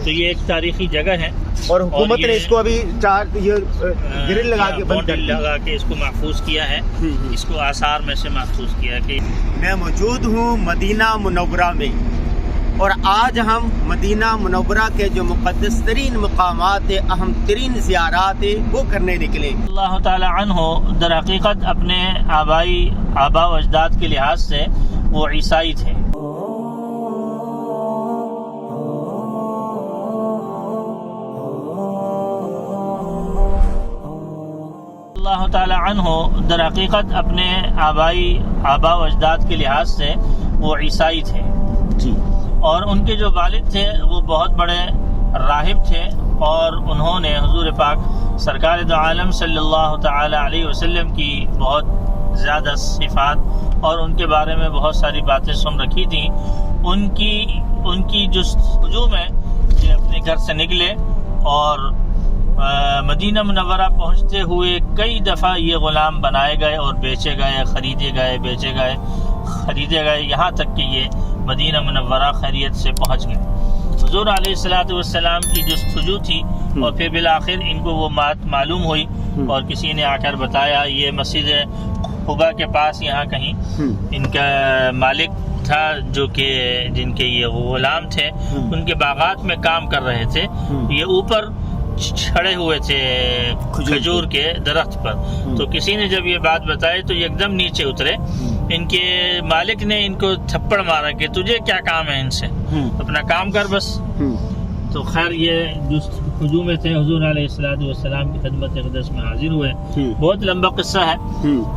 تو یہ ایک تاریخی جگہ ہے اور حکومت نے اس کو ابھی گرل لگا کے بند کر لگا کے اس کو محفوظ کیا ہے، اس کو آثار میں سے محفوظ کیا کہ میں موجود ہوں مدینہ منورہ میں، اور آج ہم مدینہ منورہ کے جو مقدس ترین مقامات، اہم ترین زیارات وہ کرنے نکلے۔ اللہ تعالی عنہ در حقیقت اپنے آبا و اجداد کے لحاظ سے وہ عیسائی تھے۔ اللہ تعالی عنہ در حقیقت اپنے آبا و اجداد کے لحاظ سے وہ عیسائی تھے جی، اور ان کے جو والد تھے وہ بہت بڑے راہب تھے، اور انہوں نے حضور پاک سرکار دو عالم صلی اللہ تعالی علیہ وسلم کی بہت زیادہ صفات اور ان کے بارے میں بہت ساری باتیں سن رکھی تھیں۔ ان کی جستجو میں یہ اپنے گھر سے نکلے اور مدینہ منورہ پہنچتے ہوئے کئی دفعہ یہ غلام بنائے گئے اور بیچے گئے، خریدے گئے، یہاں تک کہ یہ مدینہ منورہ خیریت سے پہنچ گئے۔ حضور علیہ الصلوۃ والسلام کی جستجو تھی، اور پھر بالآخر ان کو وہ بات معلوم ہوئی، اور کسی نے آ کر بتایا یہ مسجد قباء کے پاس یہاں کہیں ان کا مالک تھا، جن کے یہ غلام تھے، ان کے باغات میں کام کر رہے تھے، یہ اوپر چھڑے ہوئے تھے کھجور کے درخت پر۔ تو کسی نے جب یہ بات بتائی تو ایک دم نیچے اترے، ان کے مالک نے ان کو تھپڑ مارا کہ تجھے کیا کام ہے ان سے، اپنا کام کر بس۔ تو خیر یہ جو خضوع میں تھے حضور علیہ الصلوۃ والسلام کی خدمت اقدس میں حاضر ہوئے۔ بہت لمبا قصہ ہے۔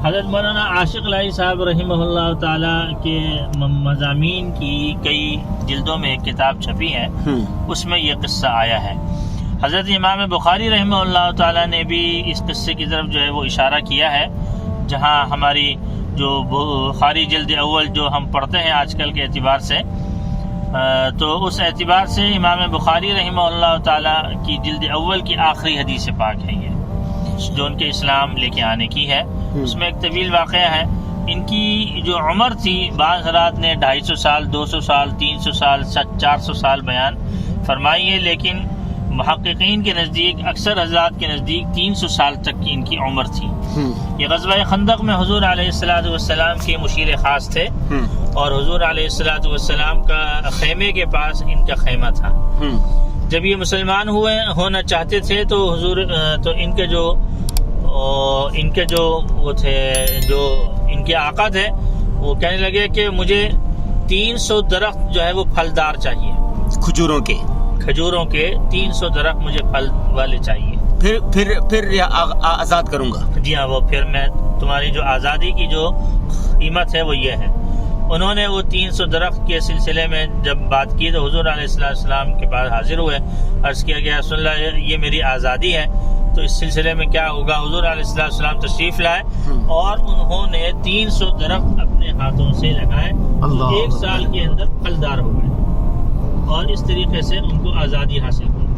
حضرت مولانا عاشق الہی صاحب رحمہ اللہ تعالی کے مضامین کی کئی جلدوں میں ایک کتاب چھپی ہے، اس میں یہ قصہ آیا ہے۔ حضرت امام بخاری رحمہ اللہ تعالی نے بھی اس قصے کی طرف جو ہے وہ اشارہ کیا ہے، جہاں ہماری جو بخاری جلد اول جو ہم پڑھتے ہیں آج کل کے اعتبار سے، تو اس اعتبار سے امام بخاری رحمہ اللہ تعالی کی جلد اول کی آخری حدیث پاک ہے یہ، جو ان کے اسلام لے کے آنے کی ہے۔ اس میں ایک طویل واقعہ ہے۔ ان کی جو عمر تھی، بعض حضرات نے 250 سال، 200 سال، 300 سال، 400 سال بیان فرمائی ہے، لیکن محققین کے نزدیک، اکثر حضرات کے نزدیک 300 سال تک کی ان کی عمر تھی۔ یہ غزوہ خندق میں حضور علیہ الصلوۃ والسلام کے مشیر خاص تھے، اور حضور علیہ الصلوۃ والسلام کا خیمے کے پاس ان کا خیمہ تھا۔ جب یہ مسلمان ہونا چاہتے تھے تو تو ان کے جو وہ تھے، جو ان کے آقا تھے، وہ کہنے لگے کہ مجھے 300 درخت جو ہے وہ پھلدار چاہیے، کھجوروں کے 300 درخت مجھے پھل والے چاہیے، پھر آزاد کروں گا۔ جی ہاں، وہ پھر میں تمہاری جو آزادی کی جو قیمت ہے وہ یہ ہے۔ انہوں نے وہ 300 درخت کے سلسلے میں جب بات کی تو حضور علیہ السلام کے پاس حاضر ہوئے، عرض کیا گیا رسول اللہ یہ میری آزادی ہے، تو اس سلسلے میں کیا ہوگا؟ حضور علیہ السلام تشریف لائے، اور انہوں نے 300 درخت اپنے ہاتھوں سے لگائے، ایک سال کے اندر پھلدار ہو گئے، اور اس طریقے سے ان کو آزادی حاصل ہوئی۔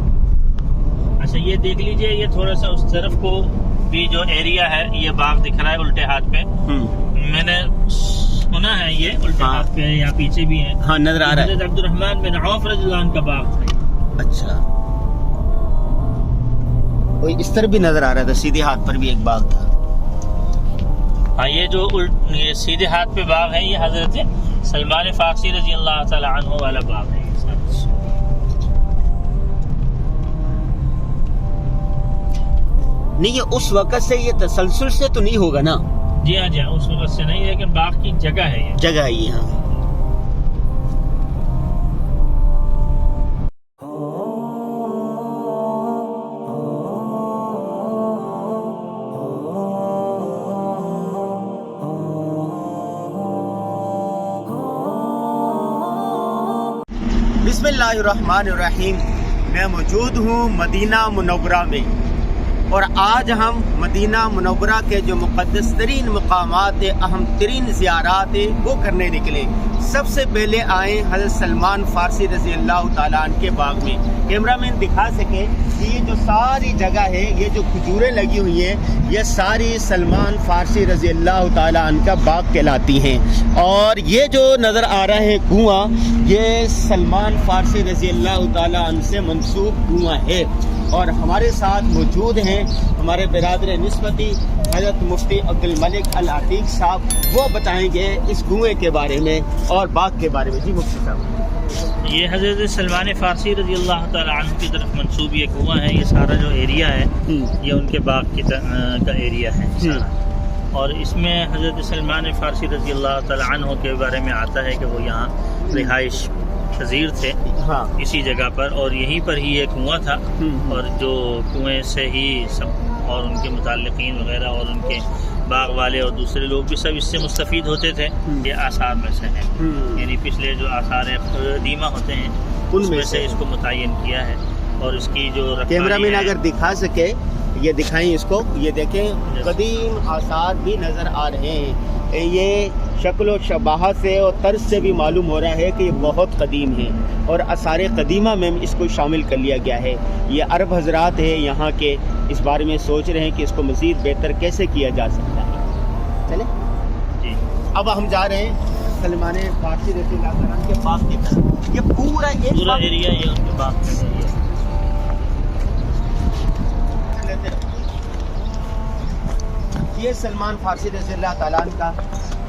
اچھا یہ دیکھ لیجئے، یہ تھوڑا سا اس طرف کو بھی جو ایریا ہے، یہ باغ دکھ رہا ہے الٹے ہاتھ پہ، میں نے سنا ہے یہ الٹے ہاتھ پہ یا پیچھے بھی ہے، ہاں نظر آ رہا ہے، حضرت عبد الرحمن بن عوف رضی اللہ عنہ کا باغ تھا۔ اچھا، کوئی اس طرح بھی نظر آ رہا تھا، سیدھے ہاتھ پر بھی ایک باغ تھا۔ ہاں یہ جو یہ سیدھے ہاتھ پہ باغ ہے، یہ حضرت سلمان فارسی رضی اللہ تعالی عنہ والا باغ ہے۔ نہیں، یہ اس وقت سے، یہ تسلسل سے تو نہیں ہوگا نا؟ جی ہاں، اس وقت سے نہیں، لیکن باغ کی جگہ ہے، یہ جگہ ہے یہ۔ ہاں بسم اللہ الرحمن الرحیم۔ میں موجود ہوں مدینہ منورہ میں، اور آج ہم مدینہ منورہ کے جو مقدس ترین مقامات اہم ترین زیارات وہ کرنے نکلے. سب سے پہلے آئے حضرت سلمان فارسی رضی اللہ تعالیٰ عنہ کے باغ میں. کیمرہ مین دکھا سکے کہ یہ جو ساری جگہ ہے، یہ جو کھجوریں لگی ہوئی ہیں، یہ ساری سلمان فارسی رضی اللہ تعالیٰ عنہ کا باغ کہلاتی ہیں. اور یہ جو نظر آ رہا ہے کنواں، یہ سلمان فارسی رضی اللہ تعالیٰ عنہ سے منسوب کنواں ہے. اور ہمارے ساتھ موجود ہیں ہمارے برادر نسبتی حضرت مفتی عبد الملک العتیق صاحب. وہ بتائیں گے اس کنویں کے بارے میں اور باغ کے بارے میں. جی مفتی صاحب. یہ حضرت سلمان فارسی رضی اللہ تعالیٰ عنہ کی طرف منسوب یہ کنواں ہے. یہ سارا جو ایریا ہے یہ ان کے باغ کا ایریا ہے سارا. اور اس میں حضرت سلمان فارسی رضی اللہ تعالیٰ عنہ کے بارے میں آتا ہے کہ وہ یہاں رہائش پذیر تھے ہاں اسی جگہ پر، اور یہیں پر ہی ایک کنواں تھا. اور جو کنویں سے ہی سب اور ان کے متعلقین وغیرہ اور ان کے باغ والے اور دوسرے لوگ بھی سب اس سے مستفید ہوتے تھے. یہ آثار میں سے ہیں، یعنی پچھلے جو آثار قدیمہ ہوتے ہیں ان میں سے اس کو متعین کیا ہے. اور اس کی جو کیمرہ مین اگر دکھا سکے یہ دکھائیں اس کو. یہ دیکھیں قدیم آثار بھی نظر آ رہے ہیں. یہ شکل و شباہت سے اور طرز سے بھی معلوم ہو رہا ہے کہ یہ بہت قدیم ہے اور آثار قدیمہ میں اس کو شامل کر لیا گیا ہے. یہ عرب حضرات ہیں یہاں کے، اس بارے میں سوچ رہے ہیں کہ اس کو مزید بہتر کیسے کیا جا سکتا ہے. چلیں جی اب ہم جا رہے ہیں سلمان فارسی رضی اللہ تعالیٰ عنہ کے باغ کی طرف. یہ پورا ایریا یہ ان کے باغ میں ہے. یہ سلمان فارسی رضی اللہ تعالیٰ عنہ کا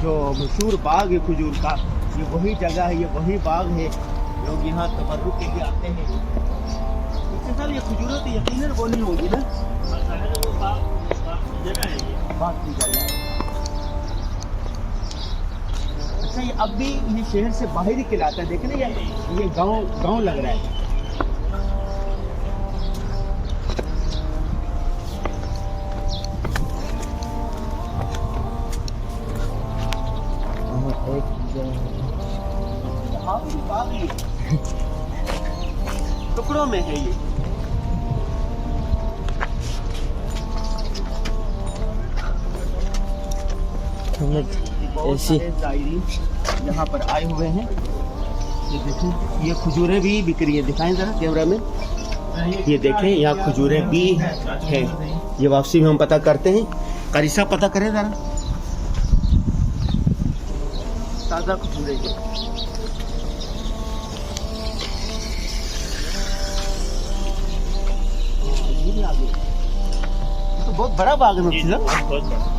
جو مشہور باغ ہے کھجور کا، یہ وہی جگہ ہے، یہ وہی باغ ہے. لوگ یہاں تبرک کے لیے آتے ہیں. اس کے ساتھ یہ کھجوریں تو یقیناً وہ نہیں ہوگی نا، باغ کی جگہ ہے. اچھا یہ اب بھی یہ شہر سے باہر ہی کہلاتا ہے. دیکھیں نا یہ گاؤں لگ رہا ہے. ٹکڑوں میں ہے یہ. بہت سارے زائرین یہاں پر آئے ہوئے ہیں. یہ دیکھیں یہ کھجوریں بھی بک رہی ہیں. دکھائیں ذرا کیمرہ میں. یہ دیکھیں یہاں کھجوریں بھی ہیں. یہ واپسی میں ہم پتہ کرتے ہیں. قاری صاحب پتہ کریں ذرا. تازہ کھجوریں ہیں. تو بہت بڑا باغ ہے مفتی صاحب. بہت بڑا.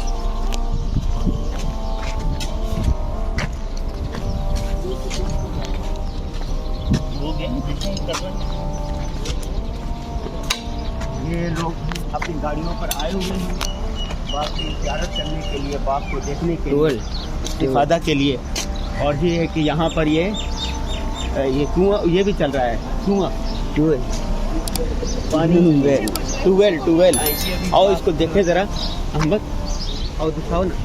یہ لوگ اپنی گاڑیوں پر آئے ہوئے ہیں باغ کی زیارت کرنے کے لیے، باغ کو دیکھنے کے لیے، استفادہ کے لیے. اور یہ ہے کہ یہاں پر یہ کنواں یہ بھی چل رہا ہے. کنواں پانی ٹویل. آؤ اس کو دیکھیں ذرا احمد. آؤ دکھاؤ نا.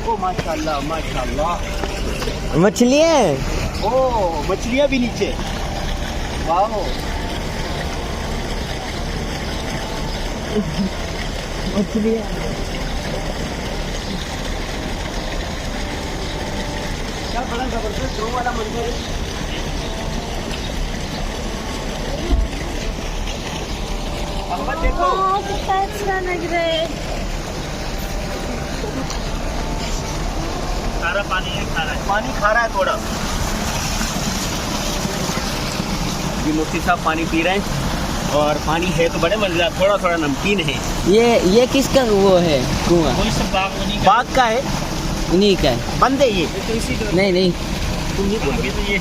او ماشاء اللہ ماشاء اللہ مچھلیاں ہیں. او مچھلیاں بھی نیچے. واو مچھلیاں کیا بڑا زبردست ڈرو والا منظر ہے. احمد دیکھو کتنا اچھا لگ رہا ہے. سارا پانی ہے، پانی کھا رہا ہے تھوڑا. جی مفتی صاحب پانی پی رہے ہیں اور پانی ہے تو بڑے مزیدار، تھوڑا تھوڑا نمکین ہے. یہ کس کا وہ ہے کنواں؟ کوئی سب باغ انہیں باغ کا ہے. انہیں کا ہے. بند ہے یہ. نہیں تم ہی بولو. یہ